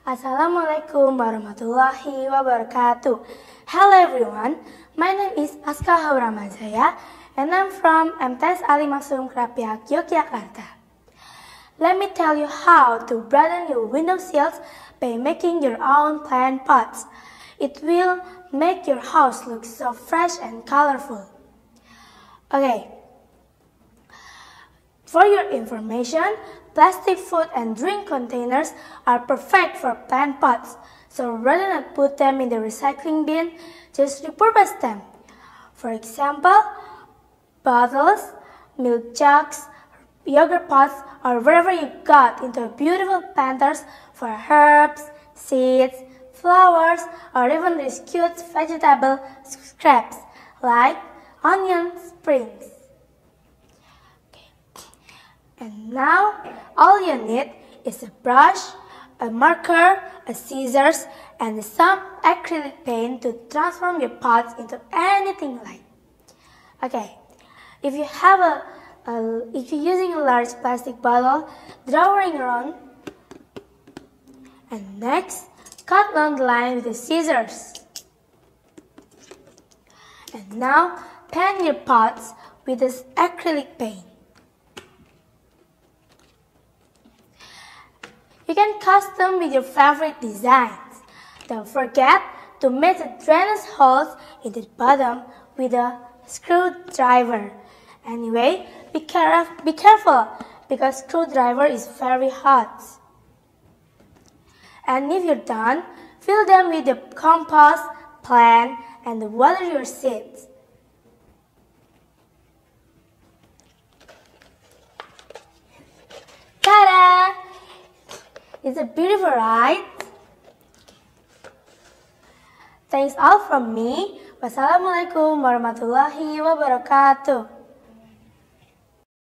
Assalamualaikum warahmatullahi wabarakatuh. Hello everyone, my name is Haura Mazaya and I'm from MTS Ali Maksum Krapiak, Yogyakarta. Let me tell you how to brighten your windowsills by making your own plant pots. It will make your house look so fresh and colorful. Okay. For your information, plastic food and drink containers are perfect for plant pots, so rather than put them in the recycling bin, just repurpose them. For example, bottles, milk jugs, yogurt pots, or wherever you got into beautiful planters for herbs, seeds, flowers, or even these cute vegetable scraps like onion springs. And now, all you need is a brush, a marker, a scissors, and some acrylic paint to transform your pots into anything you like. Okay, if you're using a large plastic bottle, draw a ring around, and next, cut down the line with the scissors. And now, paint your pots with this acrylic paint. You can custom with your favorite designs. Don't forget to make the drainage holes in the bottom with a screwdriver. Anyway, be careful because screwdriver is very hot. And if you're done, fill them with the compost, plant, and water your seeds. Ta-da! It's a beautiful, right? Thanks all from me. Wassalamualaikum warahmatullahi wabarakatuh.